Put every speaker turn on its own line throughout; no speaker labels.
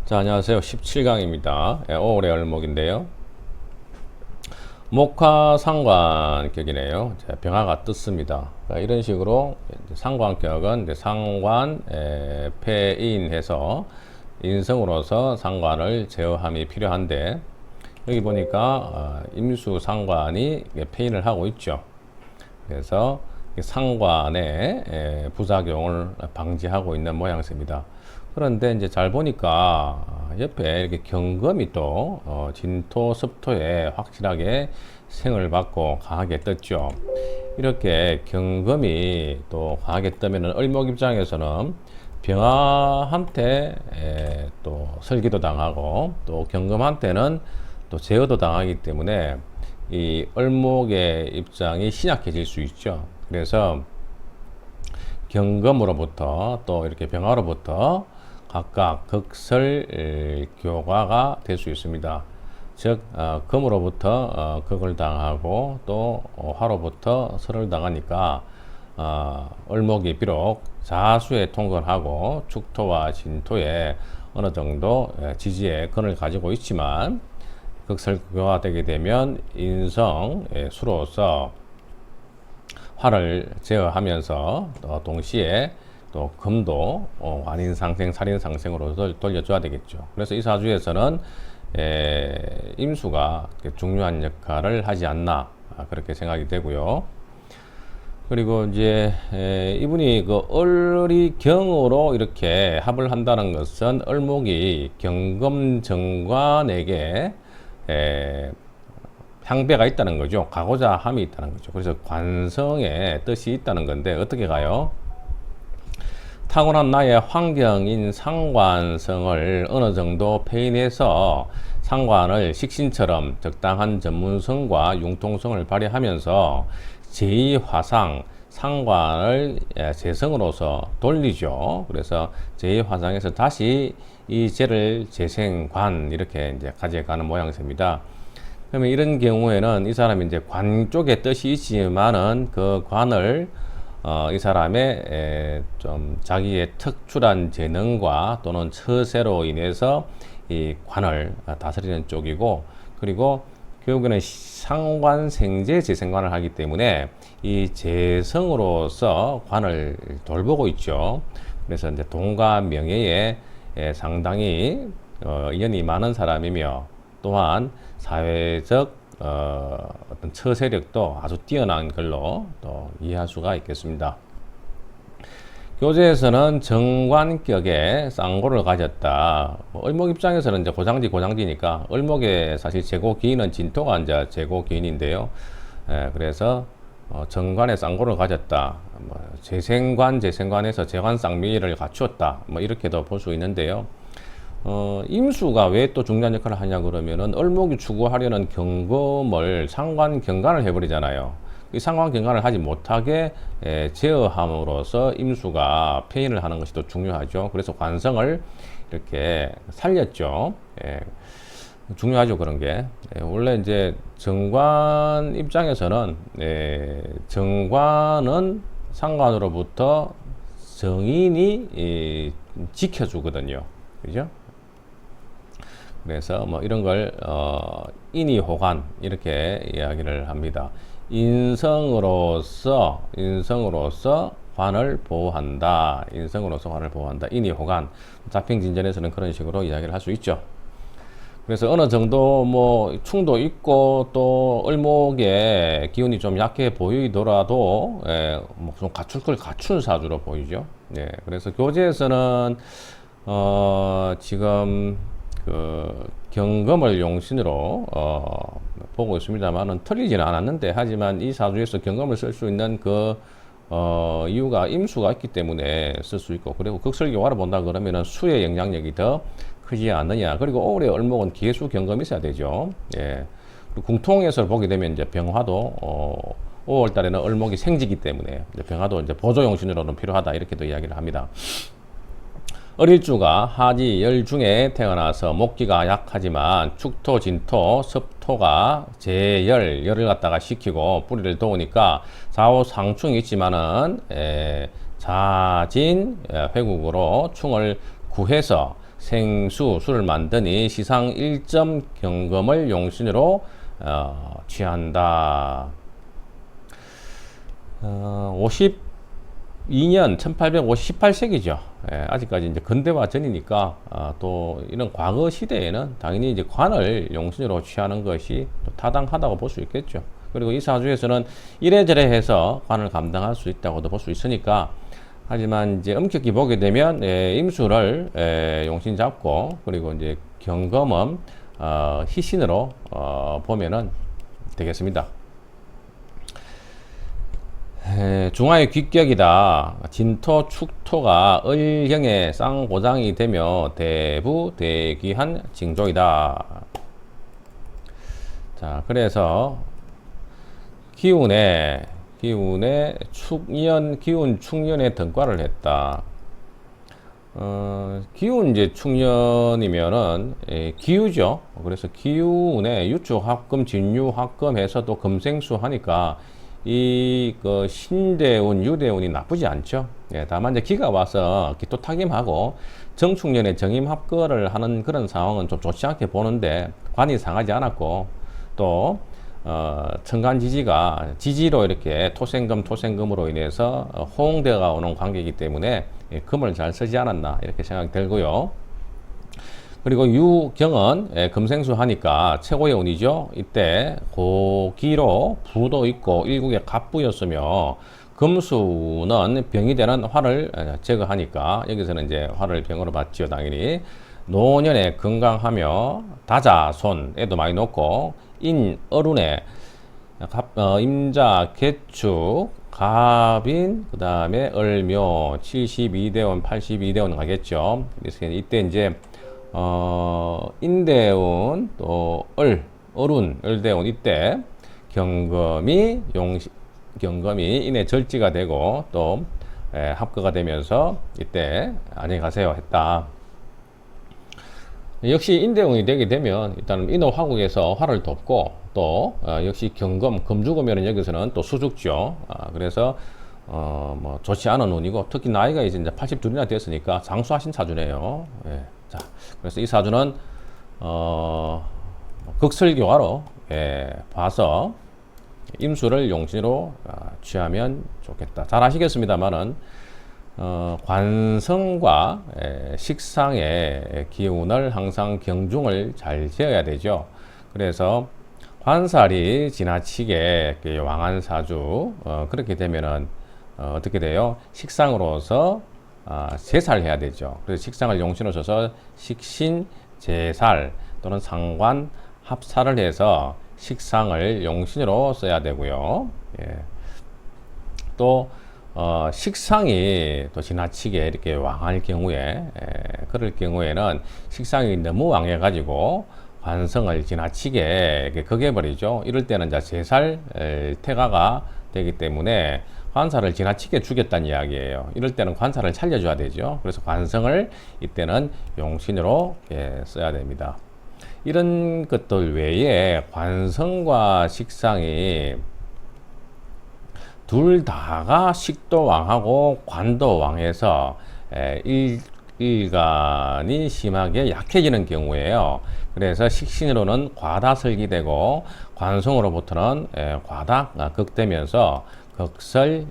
자, 안녕하세요. 17강입니다. 5월의 을목인데요. 목화상관격이네요. 병화가 떴습니다. 그러니까 이런 식으로 상관격은 상관, 폐인해서 인성으로서 상관을 제어함이 필요한데, 여기 보니까 임수상관이 폐인을 하고 있죠. 그래서 상관의 부작용을 방지하고 있는 모양새입니다. 그런데 이제 잘 보니까 옆에 이렇게 경금이 또 진토, 습토에 확실하게 생을 받고 강하게 떴죠. 이렇게 경금이 또 강하게 뜨면은 을목 입장에서는 병화한테 또 설기도 당하고 또 경금한테는 또 제어도 당하기 때문에 이 을목의 입장이 신약해질 수 있죠. 그래서 경금으로부터 또 이렇게 병화로부터 각각 극설교화가 될 수 있습니다. 즉 금으로부터 극을 당하고 또 화로부터 설을 당하니까 을목이 비록 자수에 통근하고 축토와 진토에 어느 정도 지지의 근을 가지고 있지만 극설교화되게 되면 인성 수로서 화를 제어하면서 동시에 또 금도 관인상생, 살인상생으로 돌려줘야 되겠죠. 그래서 이 사주에서는 임수가 중요한 역할을 하지 않나 그렇게 생각이 되고요. 그리고 이제 이분이 그 을이 경으로 이렇게 합을 한다는 것은 을목이 경금정관에게 향배가 있다는 거죠. 가고자 함이 있다는 거죠. 그래서 관성의 뜻이 있다는 건데 어떻게 가요? 타고난 나의 환경인 상관성을 어느 정도 폐인해서 상관을 식신처럼 적당한 전문성과 융통성을 발휘하면서 제2화상 상관을 재성으로서 돌리죠. 그래서 제2화상에서 다시 이 재를 재생관 이렇게 이제 가져가는 모양새입니다. 그러면 이런 경우에는 이 사람이 이제 관 쪽에 뜻이 있지만은 그 관을 이 사람의 좀 자기의 특출한 재능과 또는 처세로 인해서 이 관을 다스리는 쪽이고, 그리고 결국에는 상관생재 재생관을 하기 때문에 이 재성으로서 관을 돌보고 있죠. 그래서 이제 돈과 명예에 상당히 인연이 많은 사람이며 또한 사회적 어떤 처세력도 아주 뛰어난 걸로 또 이해할 수가 있겠습니다. 교재에서는 정관격에 쌍고를 가졌다. 을목 입장에서는 이제 고장지니까 을목의 사실 재고 기인은 진토가 이제 재고 기인인데요. 그래서 정관에 쌍고를 가졌다. 재생관에서 재관 쌍미를 갖추었다. 이렇게도 볼 수 있는데요. 임수가 왜 또 중요한 역할을 하냐 그러면은 을목이 추구하려는 경금을 상관 경관을 해버리잖아요. 이 상관 경관을 하지 못하게 제어함으로써 임수가 폐인을 하는 것이 더 중요하죠. 그래서 관성을 이렇게 살렸죠. 중요하죠, 그런 게. 원래 이제 정관 입장에서는 정관은 상관으로부터 정인이 지켜주거든요. 그죠? 그래서 이런 걸 인이호관 이렇게 이야기를 합니다. 인성으로서 관을 보호한다. 인이호관. 자평진전에서는 그런 식으로 이야기를 할 수 있죠. 그래서 어느 정도 충도 있고 또 을목의 기운이 좀 약해 보이더라도 좀 갖출 걸 갖춘 사주로 보이죠. 그래서 교재에서는 지금 그 경금을 용신으로 보고 있습니다만은 틀리지는 않았는데, 하지만 이 사주에서 경금을 쓸 수 있는 그 이유가 임수가 있기 때문에 쓸 수 있고, 그리고 극설교화를 본다 그러면은 수의 영향력이 더 크지 않느냐. 그리고 올해 을목은 기해수 경금이 있어야 되죠. 그리고 궁통에서 보게 되면 이제 병화도 5월 달에는 을목이 생지기 때문에 이제 병화도 이제 보조 용신으로는 필요하다 이렇게도 이야기를 합니다. 을일주가 하지 열 중에 태어나서 목기가 약하지만 축토, 진토, 습토가 열을 갖다가 시키고 뿌리를 도우니까 좌우 상충이 있지만은 자진 회국으로 충을 구해서 생수, 술을 만드니 시상 1점 경금을 용신으로 취한다. 52년 1858세기죠. 예, 아직까지 이제 근대화 전이니까 또 이런 과거 시대에는 당연히 이제 관을 용신으로 취하는 것이 또 타당하다고 볼 수 있겠죠. 그리고 이 사주에서는 이래저래 해서 관을 감당할 수 있다고도 볼 수 있으니까, 하지만 이제 엄격히 보게 되면 임수를 용신 잡고, 그리고 이제 경검은 희신으로 보면은 되겠습니다. 중화의 귀격이다. 진토, 축토가 을형의 쌍고장이 되며 대부 대귀한 징조이다. 자, 그래서 기운에 축년, 기운 축년에 등과를 했다. 기운 이제 축년이면은 기우죠. 그래서 기운에 유축 합금, 진유 합금 해서 또 금생수 하니까 그 신대운, 유대운이 나쁘지 않죠. 예, 다만 이제 기가 와서 기토 타김하고 정축년에 정임합거를 하는 그런 상황은 좀 좋지 않게 보는데, 관이 상하지 않았고, 또 천간지지가 지지로 이렇게 토생금으로 인해서 호응되어가 오는 관계이기 때문에 금을 잘 쓰지 않았나 이렇게 생각이 들고요. 그리고 유경은 금생수 하니까 최고의 운이죠. 이때 고기로 부도 있고 일국의 갑부였으며, 금수는 병이 되는 화를 제거하니까 여기서는 이제 화를 병으로 받지요. 당연히 노년에 건강하며 다자손에도 많이 놓고, 어룬에 임자, 개축, 갑인, 그 다음에 을묘 72대원, 82대원 가겠죠. 그래서 이때 이제 인대운, 또 어룬, 을대운, 이때 경금이 인의 절지가 되고 또 합거가 되면서 이때 안녕히 가세요 했다. 역시 인대운이 되게 되면 일단 인호화국에서 화를 돕고, 또 역시 금 죽으면 여기서는 또 수죽죠. 그래서 뭐 좋지 않은 운이고, 특히 나이가 이제 82이나 됐으니까 장수하신 사주네요. 예. 자, 그래서 이 사주는 극설교화로 봐서 임수를 용신으로 취하면 좋겠다. 잘 아시겠습니다만은 관성과 식상의 기운을 항상 경중을 잘 지어야 되죠. 그래서 관살이 지나치게 왕한 사주, 그렇게 되면은 어떻게 돼요? 식상으로서 제살해야 되죠. 그래서 식상을 용신으로 써서 식신, 제살 또는 상관, 합살을 해서 식상을 용신으로 써야 되고요. 예. 또 식상이 또 지나치게 이렇게 왕할 경우에, 그럴 경우에는 식상이 너무 왕해 가지고 관성을 지나치게 극해버리죠. 이럴 때는 이제 제살 태가가 되기 때문에 관사를 지나치게 죽였다는 이야기예요. 이럴 때는 관사를 살려줘야 되죠. 그래서 관성을 이때는 용신으로 써야 됩니다. 이런 것들 외에 관성과 식상이 둘 다가 식도 왕하고 관도 왕해서 일간이 심하게 약해지는 경우에요. 그래서 식신으로는 과다설기되고 관성으로부터는 과다 극되면서 극설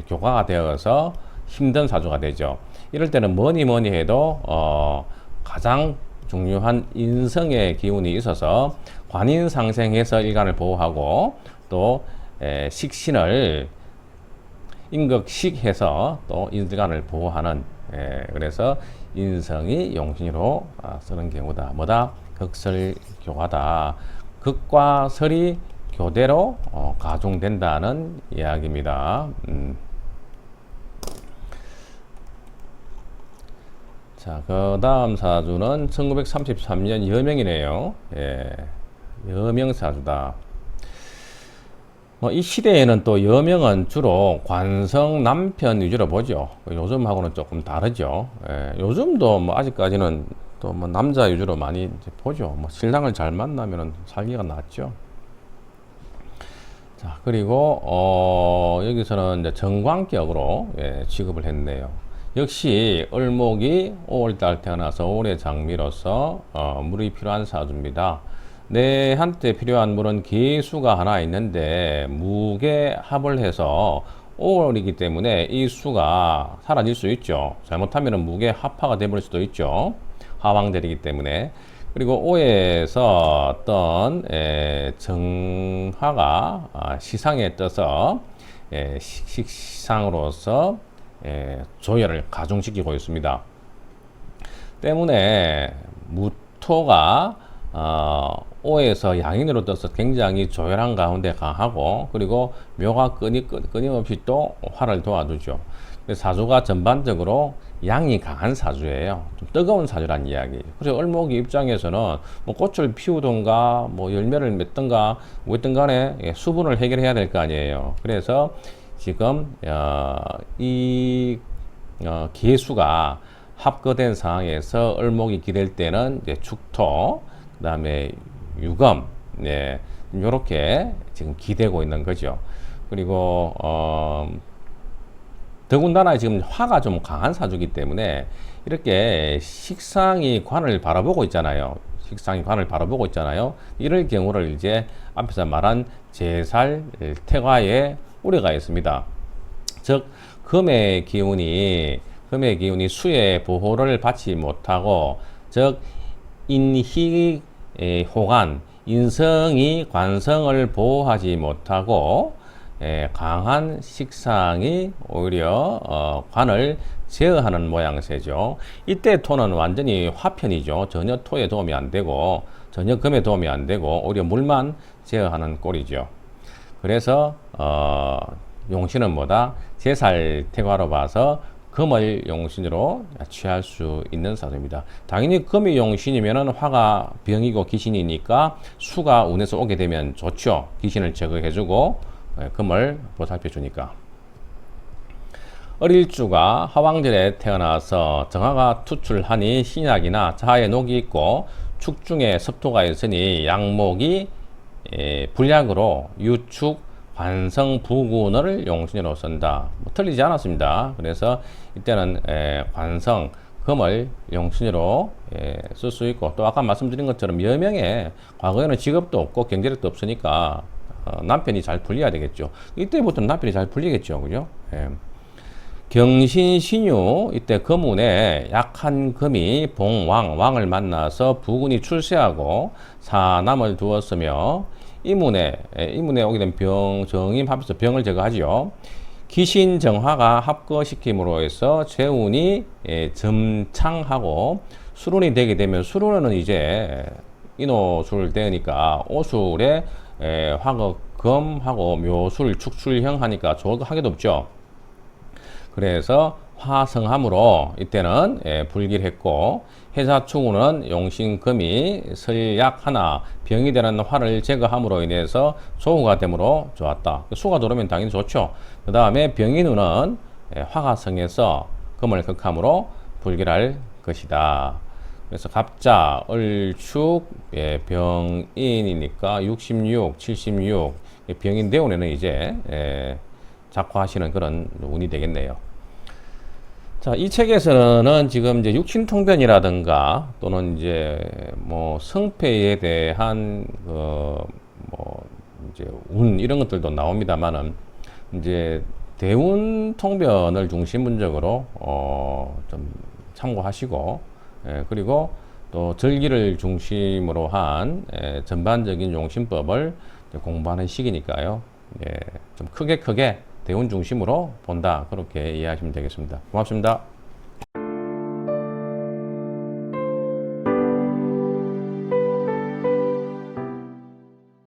교과가 되어서 힘든 사주가 되죠. 이럴 때는 뭐니 해도 가장 중요한 인성의 기운이 있어서 관인상생해서 일간을 보호하고, 또 식신을 인극식해서 또 인간을 보호하는, 그래서 인성이 용신으로 쓰는 경우다. 뭐다? 극설교화다. 극과 설이 교대로 가중된다는 이야기입니다. 자, 그 다음 사주는 1933년 여명이네요. 여명사주다. 이 시대에는 또 여명은 주로 관성 남편 위주로 보죠. 요즘하고는 조금 다르죠. 요즘도 뭐 아직까지는 또 뭐 남자 위주로 많이 이제 보죠. 뭐 신랑을 잘 만나면 살기가 낫죠. 자, 그리고 여기서는 이제 정관격으로 취급을 했네요. 역시 을목이 5월달 태어나서 올해 장미로서 물이 필요한 사주입니다. 내 한때 필요한 물은 기수가 하나 있는데 무게 합을 해서 5월이기 때문에 이 수가 사라질 수 있죠. 잘못하면 무게 합화가 되버릴 수도 있죠. 하왕절이기 때문에. 그리고 5에서 어떤 정화가 시상에 떠서 식상으로서 조열을 가중시키고 있습니다. 때문에 무토가 5에서 양인으로 떠서 굉장히 조열한 가운데 강하고, 그리고 묘가 끊임없이 또 화를 도와주죠. 사주가 전반적으로 양이 강한 사주예요. 좀 뜨거운 사주란 이야기. 그래서 을목이 입장에서는 뭐 꽃을 피우던가 뭐 열매를 맺던가 뭐 있든 간에 수분을 해결해야 될 거 아니에요. 그래서 지금 기수가 합거된 상황에서 을목이 기댈 때는 이제 축토, 그 다음에 유금, 이렇게 지금 기대고 있는 거죠. 그리고 더군다나 지금 화가 좀 강한 사주기 때문에 이렇게 식상이 관을 바라보고 있잖아요. 식상이 관을 바라보고 있잖아요. 이럴 경우를 이제 앞에서 말한 제살, 태화의 우려가 있습니다. 즉 금의 기운이 수의 보호를 받지 못하고, 즉 인희 호관, 인성이 관성을 보호하지 못하고 강한 식상이 오히려 관을 제어하는 모양새죠. 이때 토는 완전히 화편이죠. 전혀 토에 도움이 안 되고 전혀 금에 도움이 안 되고 오히려 물만 제어하는 꼴이죠. 그래서 용신은 뭐다? 제살 태과로 봐서 금을 용신으로 취할 수 있는 사주입니다. 당연히 금이 용신이면 화가 병이고 기신이니까 수가 운에서 오게 되면 좋죠. 기신을 제거해주고 금을 보살펴주니까. 을일주가 하왕절에 태어나서 정화가 투출하니 신약이나 자하에 녹이 있고 축중에 섭토가 있으니 양목이 불약으로 유축 관성 부군을 용신으로 쓴다. 틀리지 않았습니다. 그래서 이때는 관성 금을 용신으로 쓸 수 있고, 또 아까 말씀드린 것처럼 여명에 과거에는 직업도 없고 경제력도 없으니까 남편이 잘 풀려야 되겠죠. 이때부터는 남편이 잘 풀리겠죠. 그죠? 경신신유, 이때 금운에 약한 금이 봉왕, 왕을 만나서 부군이 출세하고 사남을 두었으며, 이문에 오게 된 정임 합해서 병을 제거하지요. 기신 정화가 합거시킴으로 해서 재운이 점창하고 수론이 되게 되면, 수론은 이제 인호술 되니까 오술에 화극금하고 묘술 축출형 하니까 좋을 거 하기도 없죠. 그래서 화성함으로 이때는 불길했고, 해사축우는 용신금이 설약 하나 병이 되는 화를 제거함으로 인해서 조후가 되므로 좋았다. 수가 들어오면 당연히 좋죠. 그 다음에 병인우는 화가 성해서 금을 극함으로 불길할 것이다. 그래서 갑자, 을축, 병인이니까 66, 76 병인 대운에는 이제 작화하시는 그런 운이 되겠네요. 자, 이 책에서는 지금 이제 육신통변이라든가 또는 이제 뭐 성패에 대한 이제 운 이런 것들도 나옵니다만은, 이제 대운 통변을 중심적으로 좀 참고하시고, 그리고 또 절기를 중심으로 한 전반적인 용신법을 공부하는 시기니까요. 좀 크게 대운 중심으로 본다, 그렇게 이해하시면 되겠습니다. 고맙습니다.